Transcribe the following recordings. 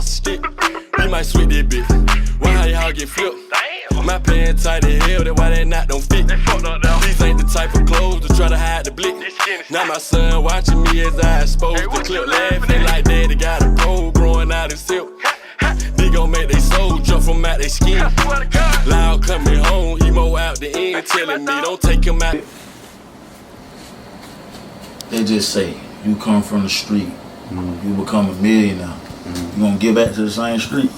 boss stick. We might switch that bitch. Why y'all get flipped? My pants tight as hell, that's why that knot don't fit. These ain't the type of clothes to try to hide the blick. Now my son watching me as I expose the clip, laughing like daddy got a pole growing out his silk. They gon' make they soul jump from out they skin. Loud coming home, emo out the end, telling me don't take him out. They just say, you come from the street, you become a millionaire. You gonna get back to the same street?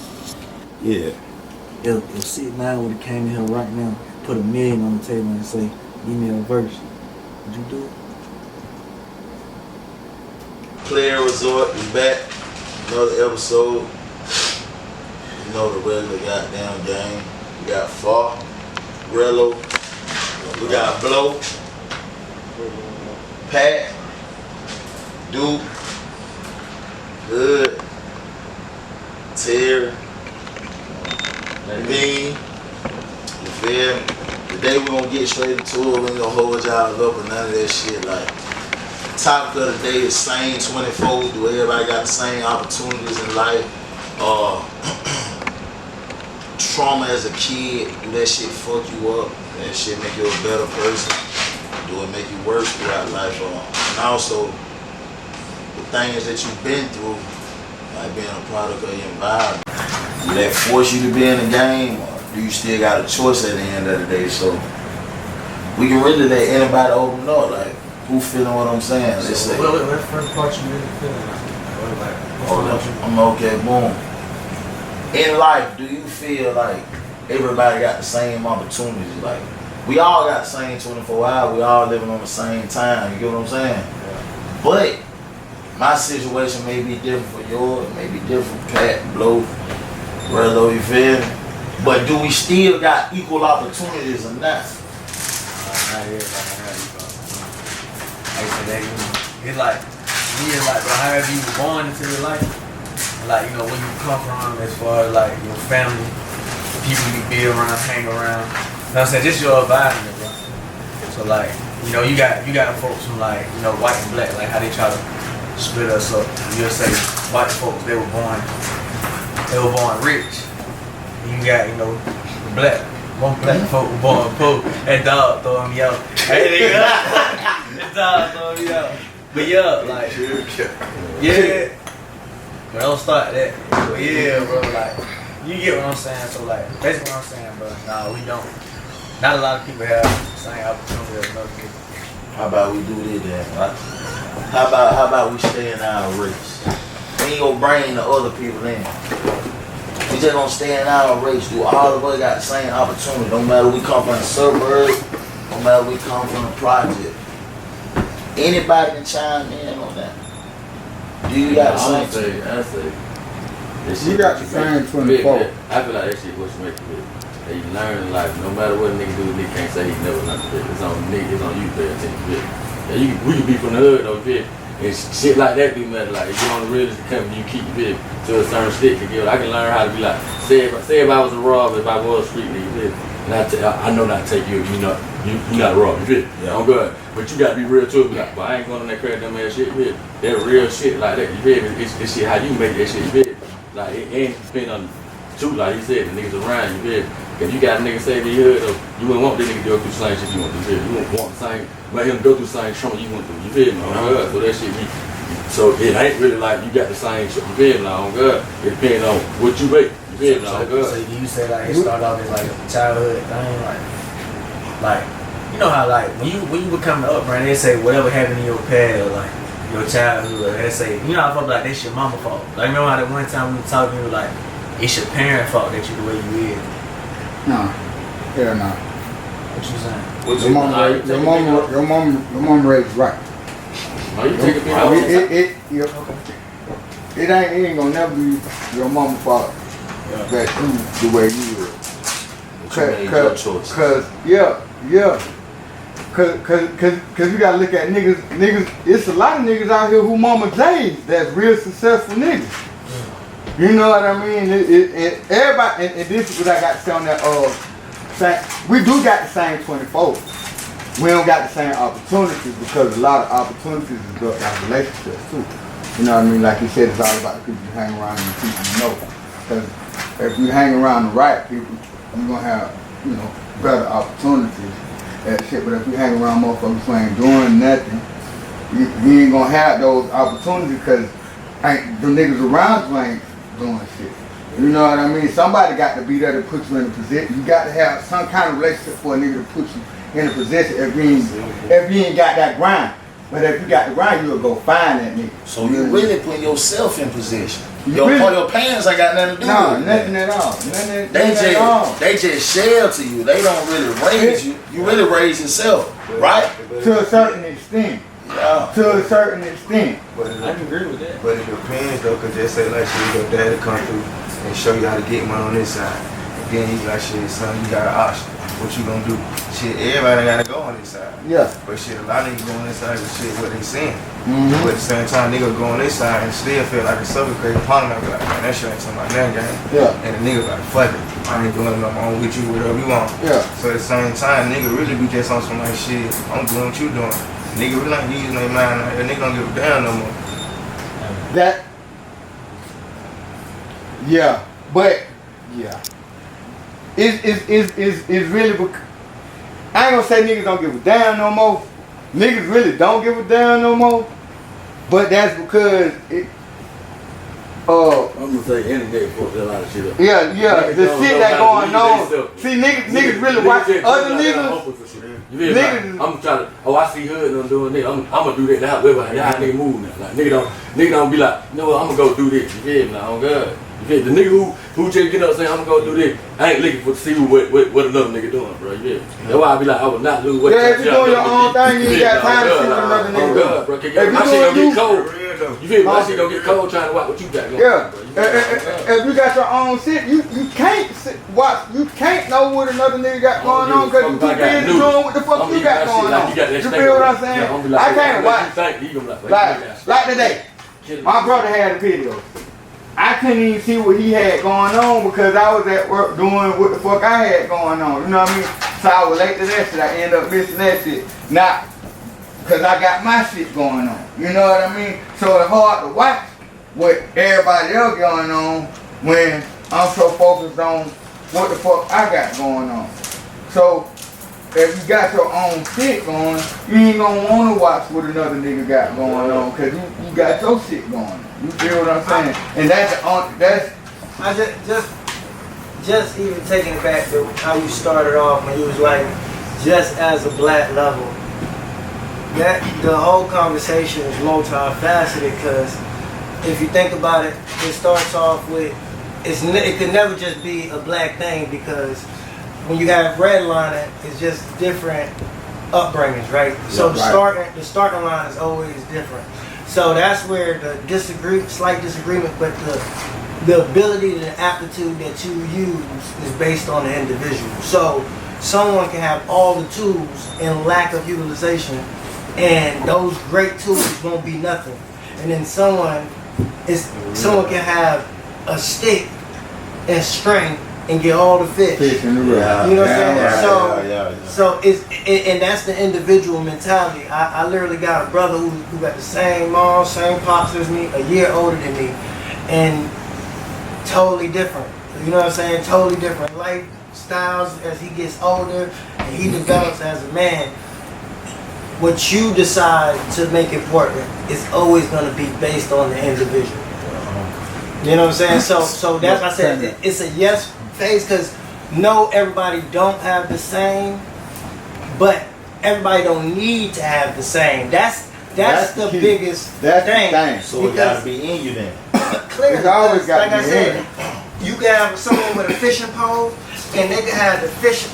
Yeah. If 6ix9ine would've came in here right now, put $1 million on the table and say, give me a verse, would you do it? Playaz Resort is back. Another episode. You know the regular goddamn game. We got Far, Rello, we got Blow, Pat, Duke, Good, Terry, Bean, you feel me? Today we gonna get straight into it. We ain't gonna hold y'all up or none of that shit. Like, the topic of the day is same 24. Do everybody got the same opportunities in life? Trauma as a kid, do that shit fuck you up? That shit make you a better person? Do it make you worse throughout life? And also, the things that you've been through, like being a product of your environment, do that force you to be in the game, or do you still got a choice at the end of the day? So we can really let anybody open up, like, who feeling what I'm saying? Let's say. What first part you really feeling? I'm okay, boom. In life, do you feel like everybody got the same opportunities? Like, we all got the same 24 hours, we all living on the same time, you get what I'm saying? Yeah. But my situation may be different for yours, it may be different for Pat, Blow, Rello, you feel me? But do we still got equal opportunities or not? Not everybody have equal opportunities. It's like, bro, however you were born into your life, like, you know, where you come from as far as like your family, the people you be around, hang around. You know what I'm saying? Just your environment, bro. So like, you know, you got folks from like, you know, white and black, like how they try to split us up. You'll say white folks, they were born rich. You got, you know, black. One black folk was born poor. That dog throwing me out. Hey, nigga. That dog throwing me out. But yeah, like, yeah. But don't start that. But yeah, bro, like, you get what I'm saying. So like, that's what I'm saying, bro. Nah, we don't. Not a lot of people have the same opportunity as other people. How about we do this then, right? How about we stay in our race? We ain't gonna bring the other people in. We just gonna stay in our race. Do all of us got the same opportunity? No matter we come from the suburbs, no matter we come from the project. Anybody can chime in on that. Do you got the same? I say. You got the same 24. I feel like that shit what you make it. You learn in life. No matter what a nigga do, a nigga can't say he never learned to fit. It's on nigga. It's on you to pay attention. Yeah, we can be from the hood though, fit. And shit like that do matter. Like if you on the realest company, you keep your fit to a certain stick. I can learn how to be like. Say if I was a robber, if I was a street nigga, fit. And I know not to take you. You know, you not a robber, fit. Yeah. I'm good. But you gotta be real too. Like, but I ain't going on that crazy dumb ass shit, fit. That real shit like that. You feel me? It's shit how you make that shit, fit. Like it ain't depend on truth, like he said, the niggas around you, feel me? If you got a nigga say you heard though, you wouldn't want this nigga to go through the same shit you want to do. You wouldn't want the same, let him go through the same trauma you went through. You feel me? So that shit so it ain't really like you got the same shit. You feel me? Like, on God, it depends on what you make. You feel me? On God. So you say like it started off as like a childhood thing, like you know how like when you were coming up, man, they say whatever happened in your past, or like your childhood, they say you know how I felt like that's your mama fault. Like remember how that one time we were talking, you were like it's your parent fault that you the way you is. No, hell no. What you saying? Your mom raised right. Are you taking me out? It ain't gonna never be your mama's fault that you the way you is. Cause you gotta look at niggas. It's a lot of niggas out here who mama J's that's real successful niggas. You know what I mean? Everybody, and this is what I got to say on that. We do got the same 24. We don't got the same opportunities because a lot of opportunities is built on relationships too. You know what I mean? Like you said, it's all about the people you hang around and the people you know. Because if you hang around the right people, you're going to have, you know, better opportunities at shit. But if you hang around motherfuckers who ain't doing nothing, you ain't going to have those opportunities because the niggas around you ain't doing shit. You know what I mean? Somebody got to be there to put you in a position. You got to have some kind of relationship for a nigga to put you in a position if you ain't got that grind. But if you got the grind, you'll go find that nigga. So you really put yourself in position. You Your parents ain't got nothing to do with it. Nothing at all. They just shell to you. They don't really raise you. You really raise yourself, right? To a certain extent. Yeah. To a certain extent. I can agree with that. But it depends though, cause they say like shit, your daddy come through and show you how to get money on this side. And then he's like, shit, son, you got an option. What you gonna do? Shit, everybody gotta go on this side. Yeah. But shit, a lot of niggas go on this side with shit what they saying. Mm-hmm. But at the same time, niggas go on this side and still feel like a sucker crazy partner. Be like, man, that shit ain't talking about that game. Yeah. And the nigga like, fuck it. I ain't doing nothing. I'm with you, whatever you want. Yeah. So at the same time, nigga really be just on some like shit. I'm doing what you doing. Nigga really not using their mind. Like, nigga don't give a damn no more. That. Yeah. But. Yeah. It's really. I ain't gonna say niggas don't give a damn no more. Niggas really don't give a damn no more. But that's because it. I'm gonna say internet fucked a lot of shit up. Yeah, Niggas the don't shit know that how to going lead on. themselves. See, niggas really watch just other put it out niggas. there open for shit. You feel me? Niggas- Like, I'm trying to. Oh, I see her and I'm doing this. I'm gonna do that now. Whatever. Y'all nigga move now. Like nigga don't be like, you know what? I'm gonna go do this. You feel me? Like, oh God. You feel me? The nigga who just get up saying I'm gonna go do this. I ain't looking for to see what another nigga doing, bro. You feel me? That's why I be like, I would not lose weight. Yeah, if you doing your own thing, you ain't got time to see what another nigga Oh do. God, bro. If My you shit doing gonna you- get cold. Real though. You feel me? My shit gonna get cold trying to watch what you got going. Yeah. Bro. If you got your own shit, you can't watch. You can't know what another nigga got going on because you too busy doing what the fuck you got going on. You feel what I'm saying? I can't watch. Like today, my brother had a video. I couldn't even see what he had going on because I was at work doing what the fuck I had going on. You know what I mean? So I was late to that shit. I ended up missing that shit. Not because I got my shit going on. You know what I mean? So it's hard to watch what everybody else going on when I'm so focused on what the fuck I got going on. So if you got your own shit going, you ain't gonna wanna watch what another nigga got going on because you got your shit going on. You feel what I'm saying? And that's I just even taking it back to how you started off when you was like just as a black level. That the whole conversation is multifaceted because if you think about it, it starts off with it could never just be a black thing because when you have redlining, it's just different upbringings, right? So the starting line is always different. So that's where the slight disagreement, but the ability and the aptitude that you use is based on the individual. So someone can have all the tools and lack of utilization, and those great tools won't be nothing. And then someone can have a stick and string and get all the fish. in the room. Yeah. You know what I'm saying? Yeah. So and that's the individual mentality. I literally got a brother who got the same mom, same pops as me, a year older than me, and totally different. You know what I'm saying? Totally different lifestyles as he gets older and he develops as a man. What you decide to make important is always going to be based on the individual. You know what I'm saying? So that's why I said it's a yes phase because no, everybody don't have the same, but everybody don't need to have the same. That's the key. biggest That's thing. the thing. So it gotta be in you then. Clearly, It's always got like to I be said, in. you can have someone with a fishing pole, and they can have the fishing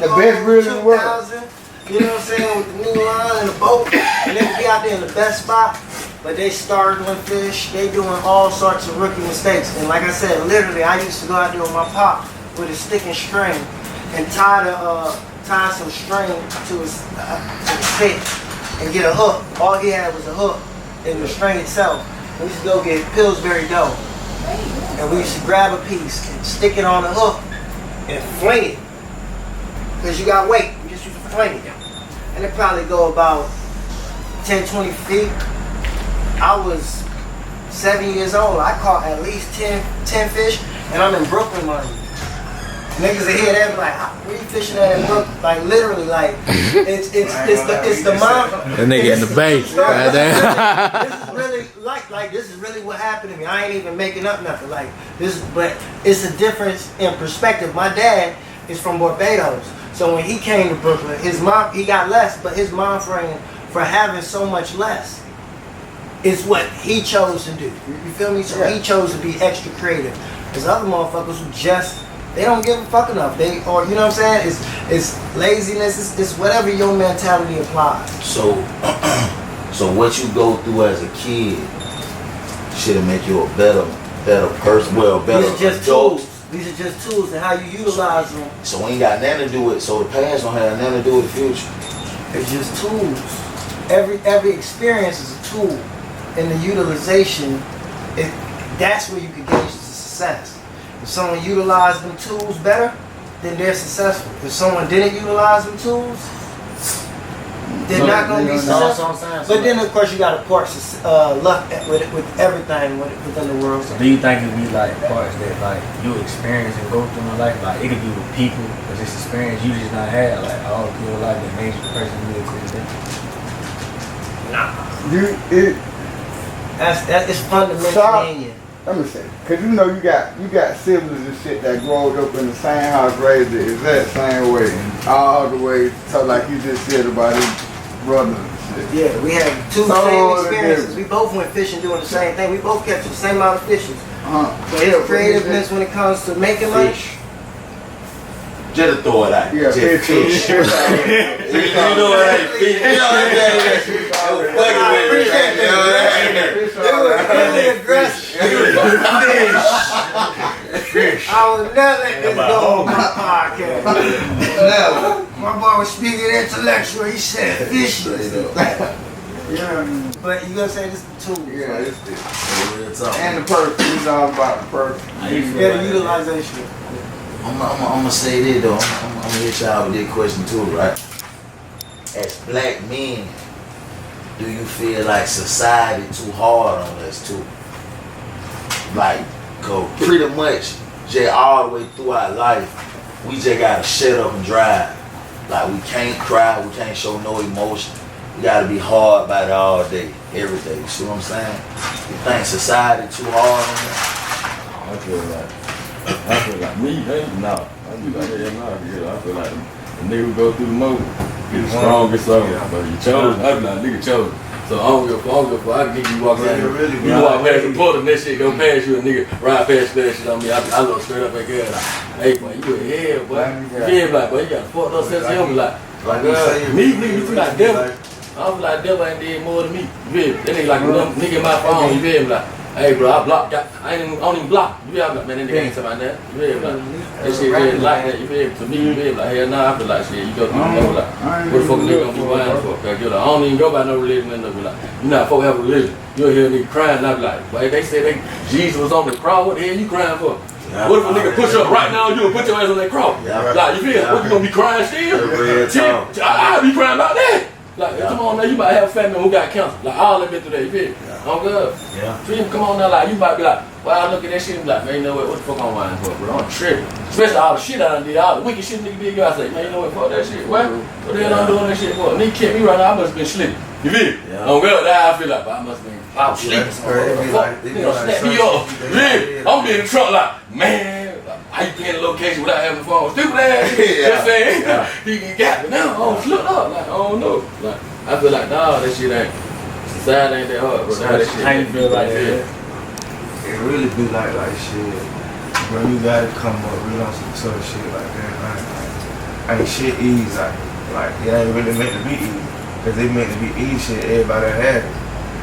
The best reel in the world. 2000, you know what I'm saying, with the new line and the boat, and they can be out there in the best spot, but they startling fish, they doing all sorts of rookie mistakes. And like I said, literally, I used to go out there with my pop with a stick and string and tie some string to the stick and get a hook. All he had was a hook and the string itself. We used to go get Pillsbury dough, and we used to grab a piece and stick it on the hook and fling it, because you got weight. You just used to fling it, and it probably go about 10, 20 feet. I was 7 years old, I caught at least 10 fish, and I'm in Brooklyn, mind you. Niggas that hear that be like, where you fishing at in Brooklyn? Like literally, like it's the mom. The nigga in the bay. This is really like this is really what happened to me. I ain't even making up nothing. Like this, but it's a difference in perspective. My dad is from Barbados, so when he came to Brooklyn, his mom he got less, but his mom for having so much less is what he chose to do. You feel me? So he chose to be extra creative. There's other motherfuckers who just they don't give a fuck enough. Or you know what I'm saying? It's laziness. It's whatever your mentality applies. So, so what you go through as a kid should make you a better person. Well, better These are just adult. tools. These are just tools and how you utilize them. So ain't got nothing to do with. So the past don't have nothing to do with the future. It's just tools. Every experience is a tool, and the utilization, that's where you can gauge the success. If someone utilized them tools better, then they're successful. If someone didn't utilize them tools, they're not going to be successful. But then, of course, you got to part luck with everything within the world. So do you think it'd be like parts that like you experience and go through in life? Like it could be with people, because it's experience you just not had, like all through your life that made you the person you is today? It's fundamentally in you. Let me say, cause you know you got siblings and shit that growed up in the same house, raised the exact same way, and all the way to like you just said about his brother and shit. Yeah, we had two same experiences. We both went fishing doing the same thing. We both catch the same amount of fishes. But his creativeness when it comes to making money. Just throw it out. Yeah, just fish. You know what I mean? You know what I'm saying? I appreciate that. It was really aggressive. I would never let this go on my podcast. My boy was speaking intellectual. He said fish. Yeah, but you gonna say this is the tool. Yeah, it's and the person. It's all about the person. Yeah, the utilization. I'm gonna say this though. I'm gonna hit y'all with this question too, right? As black men, do you feel like society too hard on us too? Like, cause pretty much, just all the way through our life, we just gotta shut up and drive. Like we can't cry, we can't show no emotion. We gotta be hard about it all day, every day. You see what I'm saying? You think society too hard on us? I feel like me, no. I be like, yeah, no, yeah. I feel like the nigga go through the motion, get the strongest of them. But you chose, I be like, nigga chose. So I don't give a fuck. I can get you walk down. You walk past the portal and that shit go past you, a nigga ride past that shit on me. I look straight up at girl like, hey boy, you in hell, boy. Yeah, like, boy, you got a fucked up sense of humor. Like me, you feel like devil. I feel like devil ain't did more than me. You feel me? That nigga like nigga in my phone, you feel me? Like, hey bro, I blocked, I don't even block. You feel me? Man, that nigga ain't something like that. You feel me? Like, that shit really like that. You feel me? To me, you feel me? Like, hell nah, I feel like shit. You go through the know, like, what the fuck a nigga gonna be buying for? Cause you're like, I don't even go by no religion and nothing. Like, you know, folk have a religion. You'll hear a nigga crying and I be like, well, they said Jesus was on the cross. What the hell you crying for? Yeah, what if a nigga push up right now, you put your ass on that cross? Yeah. Like, you feel? What, you gonna be crying still? I'll be crying about that. Like, come on now, you might have a family who got cancer. Like, all that been through that, you feel? I'm good. Yeah. Feel me? Come on now, like, you might be like, well, I look at that shit and be like, man, you know what the fuck I'm whining for, bro? I'm tripping. Especially all the shit I done did, all the wicked shit nigga did, I say, man, you know what, fuck that shit. What the hell I'm doing that shit for? Nigga kept me right now, I must have been sleeping. You feel? Yeah. I'm good, now I feel like, but I must have been, I was sleeping. Fuck, you know, snap me up. Yeah. I'm being in the trunk like, man. How you playing the location without having the phone? Stupid ass. You know what I'm saying? He got me now. I don't look up. Like, I don't know. Like, I feel like, nah, that shit ain't. Society ain't that hard, bro. So that shit ain't feel like that. It really be like shit. Bro, you gotta come up real on some sort of shit like that. Like, ain't shit easy. Like, it ain't really meant to be easy. Cause it meant to be easy shit, everybody had it.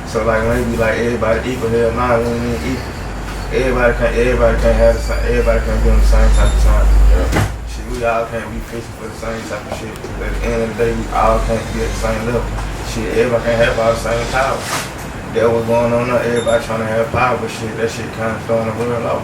So like, when it be like everybody equal, hell nah, we ain't equal. Everybody can't have the same, everybody can't be on the same type of time. Yeah. Shit, we all can't be fishing for the same type of shit. At the end of the day, we all can't be at the same level. Shit, everybody can't have all the same power. That was going on there, everybody trying to have power, but shit, that shit kind of throwing the world off.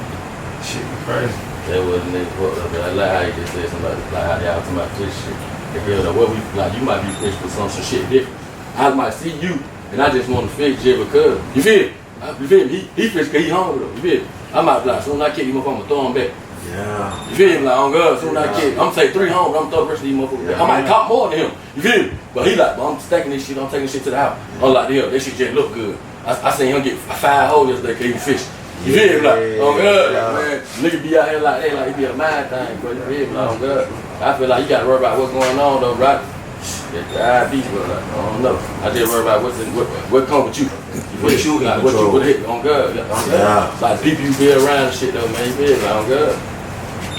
Shit be crazy. That was a nigga fucked up, but I like how you just said somebody, like how y'all talking about fish shit. The hell though, what we, like, you might be fishing for some shit different. I might see you, and I just want to fish just because. You feel? You feel me? He fish cause he hungry though. You feel me? I might be like, soon as I catch these motherfuckers, I'ma throw them back. Yeah. You feel me? Like, on God, soon as I catch, I'm gonna take 3 home, but I'm gonna throw the rest of these motherfuckers back. I might caught more than him. You feel me? But he like, I'm stacking this shit, I'm taking this shit to the house. I'm like, yeah, that shit just look good. I seen him get 5 holes yesterday cause he was fishing. You feel me? Like, on God, like, man, nigga be out here like that, like he be a mind thing, bro. You feel me? Like, on God. I feel like you gotta worry about what's going on though, right? I be, but like, I don't know. I just worry about what come with you. What you like, in what you control. would hit on God. On God. Yeah. Like people you be around and shit though, man. You feel me? On God.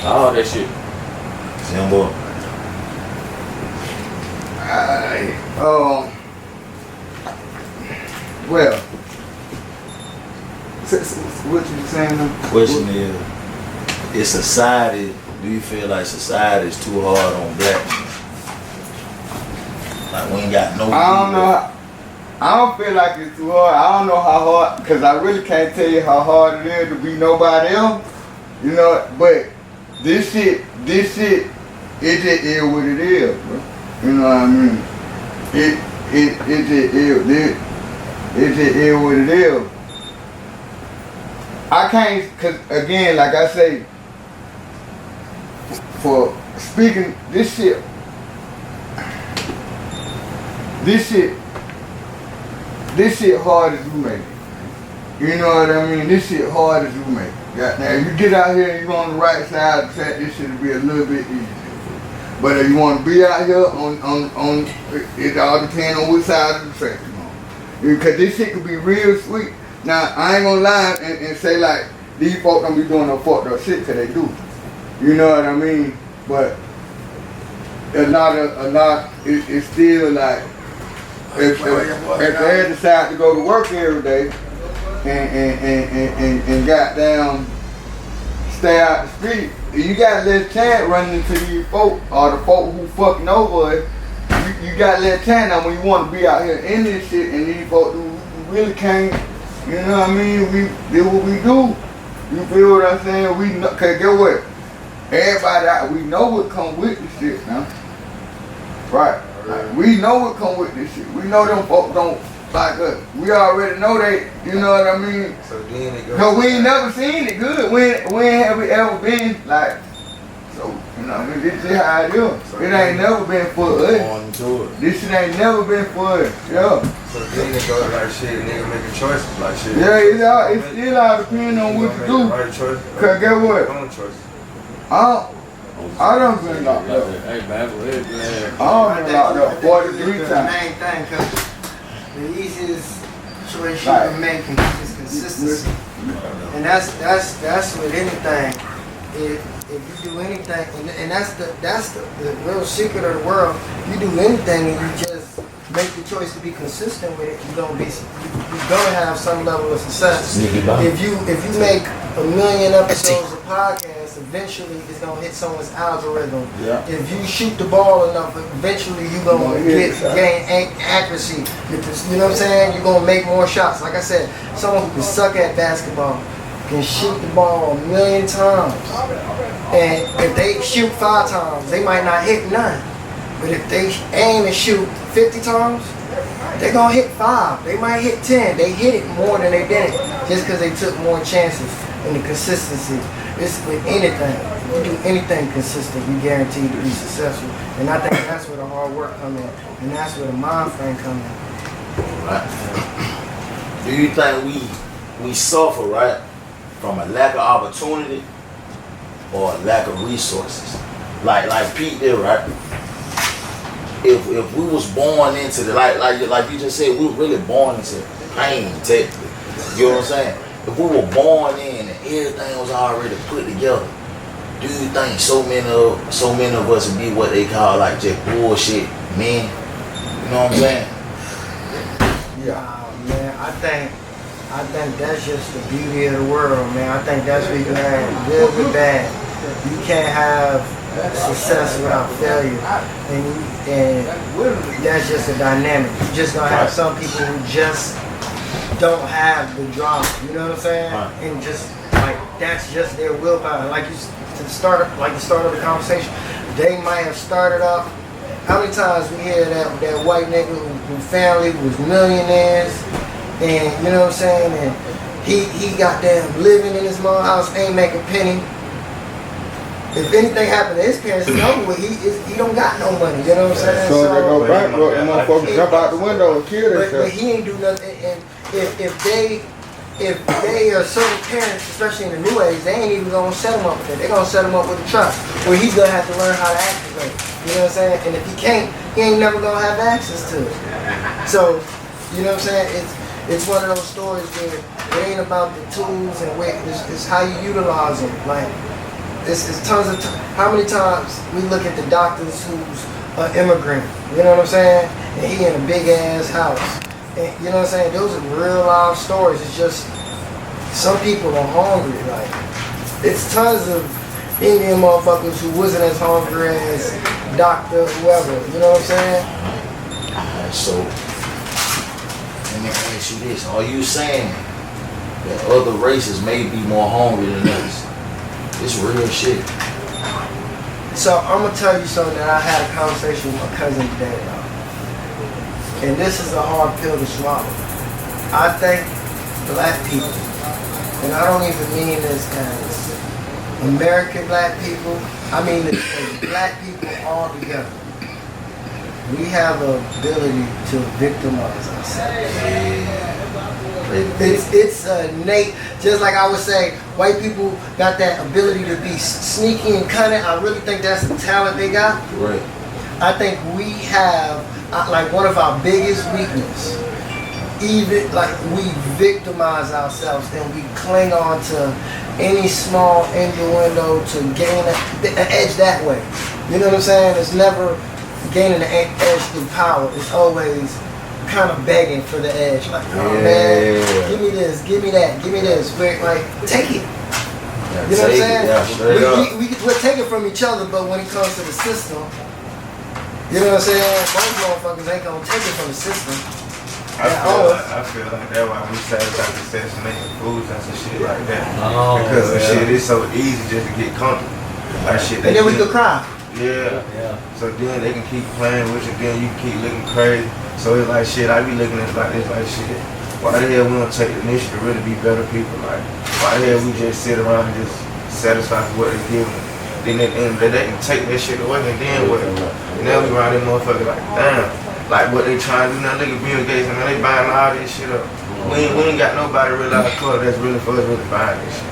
All that shit. Simple. Well, what you saying? Question is society, do you feel like society is too hard on black people? Like we ain't got no. I don't know. I don't feel like it's too hard. I don't know how hard, because I really can't tell you how hard it is to be nobody else. You know, but this shit, it just is what it is, bro. You know what I mean? It just is. It just is what it is. I can't, because again, like I say, for speaking, this shit hard as you make it. You know what I mean? This shit hard as you make it. Goddamn, you get out here and you on the right side of the track, this shit will be a little bit easier. But if you want to be out here on it all depends on which side of the track you're on. Because this shit could be real sweet. Now, I ain't gonna lie and say like, these folks don't be doing no fucked up shit, because they do. You know what I mean? But a lot, it's still like, if they decide to go to work every day and goddamn stay out the street, you got less chance running into these folk or the folk who fucking over it. You got less chance now when you want to be out here in this shit, and these folk who really can't, you know what I mean? We do what we do. You feel what I'm saying? We know, cause get what? Everybody out, we know what come with this shit now. Right. Like, we know what come with this shit. We know them folks don't like us. We already know they, you know what I mean? So then it goes. Cause we ain't never seen it good. We ain't have ever been like, so, you know, I mean, this is how it is. It ain't never been for us. On to it. This shit ain't never been for us. Yeah. So then it goes like shit, nigga making choices like shit. Yeah, it's still all depending on what you do. Right choice. Cause get what? Own choices. I done been locked up. Hey, man, go ahead, man. I done been locked up 43 The times. main thing, cause the easiest choice you Right. can make is consistency, and that's with anything. If you do anything, and that's the real secret of the world. You do anything and you just make the choice to be consistent with it, you're gonna have some level of success. If you make 1 million episodes of podcasts, eventually it's gonna hit someone's algorithm. Yeah. If you shoot the ball enough, eventually you're gonna gain accuracy. You know what I'm saying? You're gonna make more shots. Like I said, someone who can suck at basketball can shoot the ball 1 million times. And if they shoot 5 times, they might not hit none. But if they aim and shoot 50 times, they're gonna hit 5. They might hit 10. They hit it more than they didn't, just because they took more chances. And the consistency, it's with anything. If you do anything consistent, you guaranteed to be successful. And I think that's where the hard work come in, and that's where the mind frame come in. Right. Do you think we suffer, right, from a lack of opportunity or a lack of resources? Like Pete did, right? If we was born into the like you just said, we were really born into pain, technically. You know what I'm saying? If we were born in and everything was already put together, do you think so many of us would be what they call like just bullshit men? You know what I'm saying? Yeah, man, I think that's just the beauty of the world, man. I think that's where you have good with bad. You can't have success without failure, and that's just a dynamic. You just gonna have some people who just don't have the drama. You know what I'm saying? And just like that's just their willpower. Like the start of the conversation, they might have started off. How many times we hear that white nigga whose family was millionaires, And you know what I'm saying? And he goddamn living in his mom's house, ain't making a penny. If anything happened to his parents, it's over with. He don't got no money. You know what I'm saying? So they go bankrupt, the motherfuckers jump out the window and kill But themselves. he ain't do nothing. And if they are certain parents, especially in the new age, they ain't even gonna set him up with that. They're gonna set him up with a trust where he's gonna have to learn how to activate. You know what I'm saying? And if he can't, he ain't never gonna have access to it. So, you know what I'm saying? It's one of those stories where it ain't about the tools and where it's how you utilize them. Like it's tons of how many times we look at the doctors who's an immigrant. You know what I'm saying? And he in a big ass house. And you know what I'm saying? Those are real life stories. It's just some people are hungry. Like it's tons of Indian motherfuckers who wasn't as hungry as doctor whoever. You know what I'm saying? Alright, so let me ask you this: are you saying that other races may be more hungry than us? It's real shit. So I'm gonna tell you something that I had a conversation with my cousin today about. And this is a hard pill to swallow. I think black people, and I don't even mean this as American black people, I mean as black people all together. We have the ability to victimize ourselves. It's innate, just like I would say, white people got that ability to be sneaky and cunning. I really think that's a talent they got. Right. I think we have, like one of our biggest weakness, even like we victimize ourselves and we cling on to any small innuendo to gain an edge that way. You know what I'm saying? It's never gaining an edge through power. It's always kind of begging for the edge. Like, oh man, give me this, give me that, give me this. We're like, take it. You know what I'm saying? We'll take it from each other, but when it comes to the system, you know what I'm saying? Most motherfuckers ain't gonna take it from the system. I feel like that's why we started like assassinating foods and some shit like that. Because the shit is so easy just to get comfortable. Like shit. And then we could cry. Yeah. So then they can keep playing with you, then you keep looking crazy. So it's like shit, I be looking at it like this, like shit. Why the hell we don't take the initiative to really be better people? Like, why the hell we just sit around and just satisfied with what they give them? Then at the end of the day, they can take that shit away and then what? Now we around this motherfucker like, damn. Like what they trying to do now, look at Bill Gates and they buying all this shit up. We ain't got nobody really out of color that's really for us really buying this shit.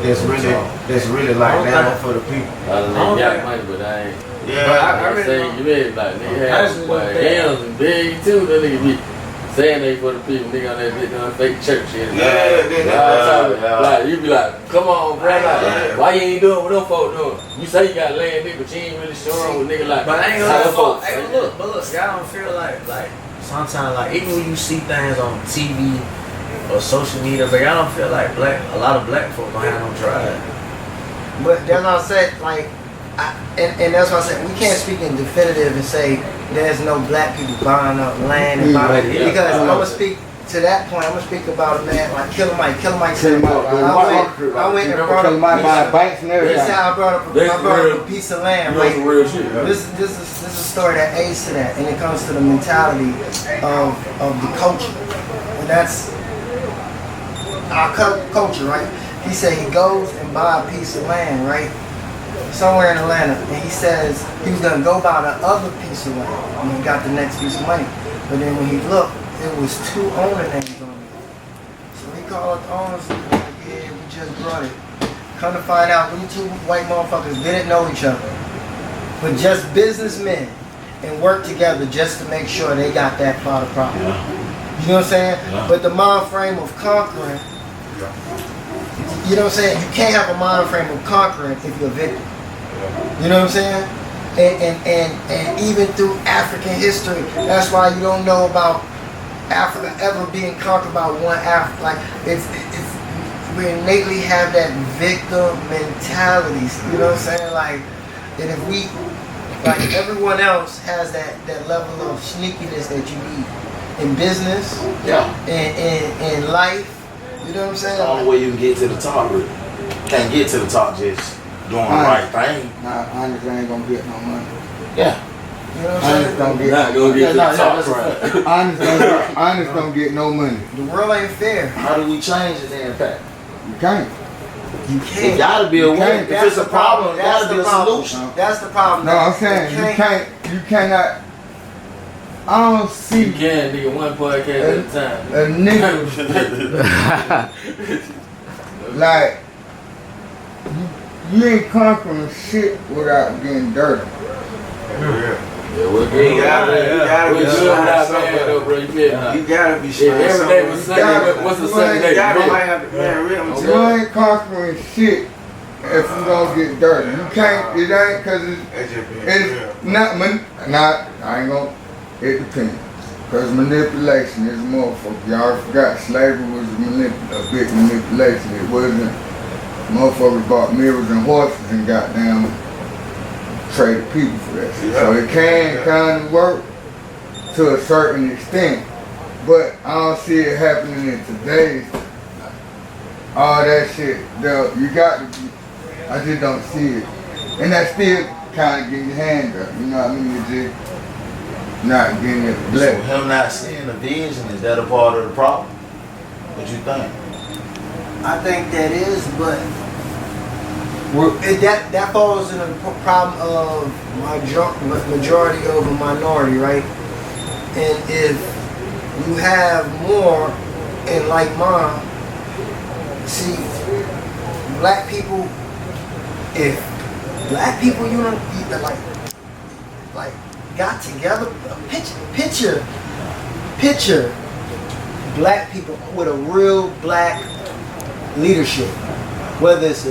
It's really like down for the people. I don't got money, but I ain't. Yeah, But I I really say don't. you mean like nigga I have just like look M's and big too. That nigga be saying they for the people. Nigga on that bitch on fake church shit. Like you be like, come on, bro. Like, why you ain't doing what them folk doing? You say you got land nigga, but you ain't really sure with nigga like. But I ain't how gonna them fuck. folks. Hey, look, y'all don't feel like sometimes like even when you see things on TV or social media, but y'all don't feel like a lot of black folk don't have no drive. But that's what I said, like, and that's what I said, we can't speak in definitive and say there's no black people buying up land and buying Yeah. because I'm gonna speak to that point. I'm gonna speak about a man like Killer Mike. Killer Mike Killer said, Mike. I went and brought Tell my up banks and everything. this is how I brought up a piece of land. You know Like, some real shit. Yeah. this is a story that aids to that, and it comes to the mentality of the culture, and that's our culture, right? He said he goes and buy a piece of land, right, somewhere in Atlanta, and he says he was gonna go buy the other piece of land, and he got the next piece of money. But then when he looked, it was 2 owner names on it. So he called the owners and was like, yeah, we just brought it. Come to find out, we 2 white motherfuckers didn't know each other, but just businessmen, and worked together just to make sure they got that plot of property. You know what I'm saying? Yeah. But the mind frame of conquering, you know what I'm saying? You can't have a mind frame of conquering if you're a victim. You know what I'm saying? And even through African history, that's why you don't know about Africa ever being conquered by one Africa. Like it's we innately have that victim mentality. You know what I'm saying? Like, and if we, like everyone else has that level of sneakiness that you need in business, in life. You know what I'm saying? The only way you can get to the top, really. Can't get to the top just doing the right thing. Nah, honestly, I ain't gonna get no money. Yeah. You know what I'm Honest saying? don't get. Not gonna get Yeah, the no, top that's a right. Honest don't get no money. The world ain't fair. How do we change it then, Pat? You can't. You It can't. gotta be a way. can't. If it's a problem, it That's gotta be the a problem. solution. That's the problem. No, I'm saying you cannot. I don't see You can, nigga, one podcast at a time. a nigga like you ain't conquering shit without getting dirty. Yeah, we're You good. gotta We're be good smart without somewhere. man though, bro. You feel me? You gotta be If smart every day was somewhere. Sunday, what's a Sunday You gotta day? might have to, man, real, I'm You telling you. ain't conquering shit if you don't get dirty. You can't. It ain't cause That's just being it's real. not. I ain't gonna. It depends. Cause manipulation is a motherfucker. Y'all forgot slavery was a big manipulation. It wasn't. Motherfuckers bought mirrors and horses and goddamn traded people for that shit. So it can kind of work to a certain extent, but I don't see it happening in today's. All that shit, though, you got to. I just don't see it, and that still kind of getting your hand up. You know what I mean? You just not getting it So black. him not seeing the vision, is that a part of the problem? What you think? I think that is, but that falls in the problem of majority over minority, right? And if you have more and like mine, see, black people, if black people, you know, like got together, picture black people with a real black leadership, whether it's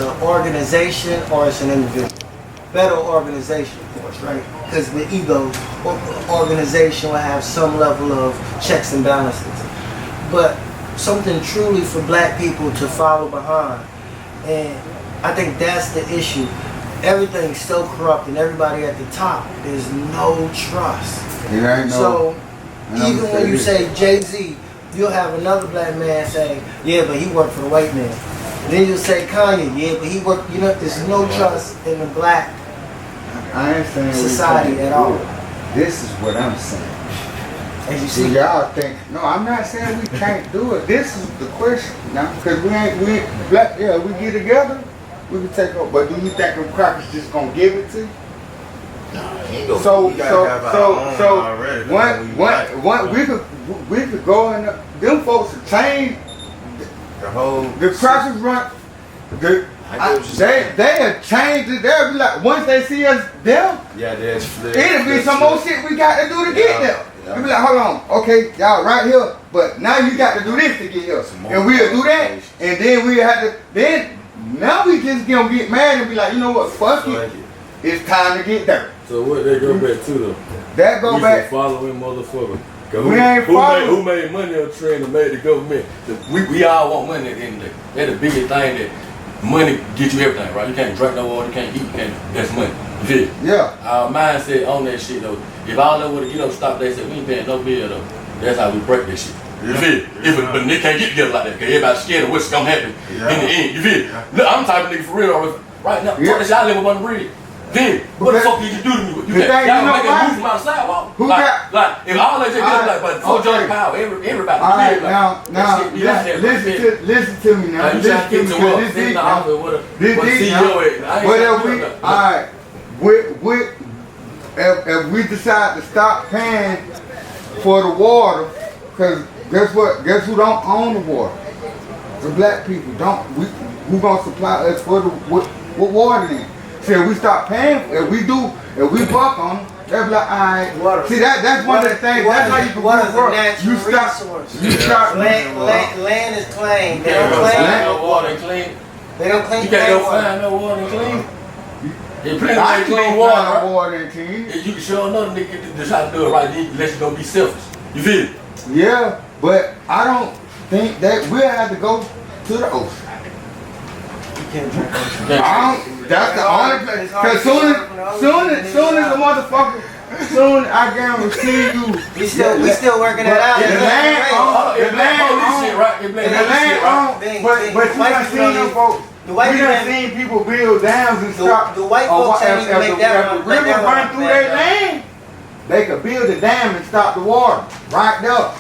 an organization or it's an individual. Better organization, of course, right? Because the ego organization will have some level of checks and balances, but something truly for black people to follow behind. And I think that's the issue. Everything's so corrupt, and everybody at the top, there's no trust. It ain't no. So and I'ma even say when you this. say Jay-Z, you'll have another black man say, yeah, but he worked for the white man. Then you'll say Kanye, yeah, but he worked, you know, there's no trust in the black I ain't saying we society can't at do all. it. This is what I'm saying. As you See, see, y'all think, no, I'm not saying we can't do it. This is the question now, because we ain't black, yeah, we get together, we can take over. But do you think them crackers just gonna give it to you? Nah, he ain't gonna. So, We gotta have our own already. we could go in, them folks to change, The whole the crackers run, I get what you're saying. they'll change it, they'll be like, once they see us, them, yeah, that's flip. it'll be some more shit we got to do to get there. Yeah. You be like, hold on, okay, y'all right here, but now you got to do this to get here. Some more And we'll do that, qualifications. and then we have to, then, now we just gonna get mad and be like, you know what, fuck it, it's time to get there. So what they go back to though? That go We back, some following motherfucker. 'Cause We ain't following. who made money on trend and made the government? We all want money at the end of the day. That's the biggest thing, that money get you everything, right? You can't drink no water, you can't eat, that's money. You feel? yeah. Our mindset on that shit though. If all that would have stop, they said we ain't paying no bill though. That's how we break this shit. You feel? But they can't get together like that, cause everybody's scared of what's gonna happen in the end. You feel? Look, I'm the type of nigga for real. Right now, Yeah. fuck this, y'all live up on the bridge. Then, what the fuck did you do to me? You The thing, can't, you y'all know make why? a move from out the sidewalk. Who like, got- like, if all that shit Alright, like, but before okay. George Powell, everybody. All right, like, now, that shit be like that, listen to me now. like, you trying to get to because work, this sit in deep the now. office with a This deep CEO now. at. I ain't But trying if to we, do that. alright, if we decide to stop paying for the water, cause guess what? Guess who don't own the water? The black people don't. Who gonna supply us for the what water then? See, if we stop paying, if we buck on them, they'll be like, alright. Water. See, that's one of the things. That's how you can Water move is a forward. natural You stop. resource. You stop. Land is claimed. They You can't don't go claim. find no water and clean. They don't claim. You can't go water. find no water and clean. If plenty I of can clean go water, find right? water and clean. You can show another nigga to try to do it right, then unless you gonna be selfish. You feel? Yeah, but I don't think that we'll have to go to the ocean. You can't drink ocean. That's the only place. Cause soon as the motherfucker, soon I guarantee you. We still working that out. The land on, the land on, If the land on. But you done seen them folks. The white We done people, seen people build dams and stuff. the white folks ain't even make that If the river run through their land, they could build a dam and stop the water right there.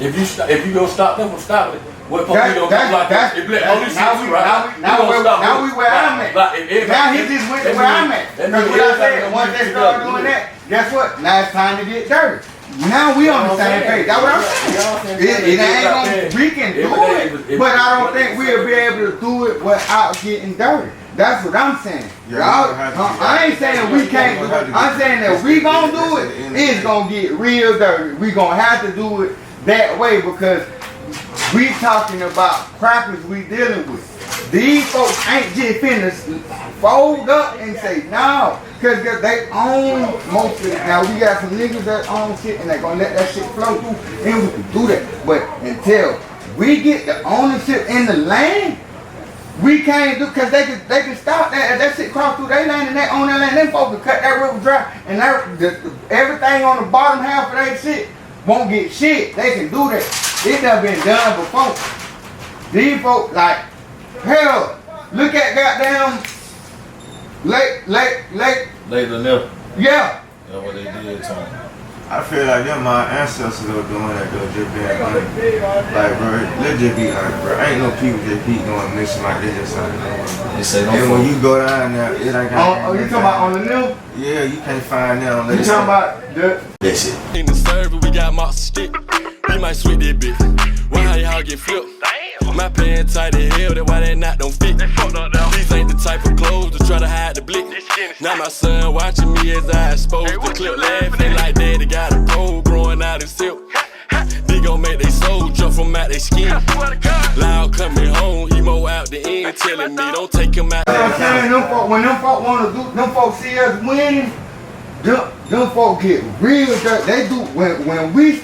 If you go stop them from stopping it, what police don't do like that? If let police now we where I'm at. Now he just went to where I'm at. Because what I said, once they start doing that, guess what? Now it's time to get dirty. Now we on the same page. That's what I'm saying. It ain't gonna, we can do it, but I don't think we'll be able to do it without getting dirty. That's what I'm saying. I ain't saying we can't do it. I'm saying that we gonna do it, it's gonna get real dirty. We gonna have to do it that way because we talking about crackers we dealing with. These folks ain't just finna fold up and say no, cause they own most of it. Now we got some niggas that own shit and they gonna let that shit flow through, and we can do that. But until we get the ownership in the land, we can't do, cause they can stop that. If that shit cross through their land and they own that land, them folks can cut that river dry and everything on the bottom half of that shit won't get shit. They can do that. It done been done before. These folks, like, hell, look at goddamn Lake. Lanier. Yeah. That's what they did to him. I feel like them my ancestors were doing that though, just being honest. Like, bro, let's just be honest, bro. Ain't no people just keep going missing like they just honest. They say And when you go down there, it ain't got. Oh, you talking about on the new? Yeah, you can't find them. You talking about the? that shit. In the server, we got monster stick. We might switch that bitch. Why y'all get flipped? My pants tight as hell, that's why that knot don't fit. These ain't the type of clothes to try to hide the blick. Now my son watching me as I expose the clip, laughing like daddy got a pole growing out his silk. They gon' make they soul jump from out their skin. Loud coming home, emo out the end, telling me don't take him out. You know what I'm saying? Them folk, when them folk wanna do, them folk see us winning, them folk get real dirty. They do when we start.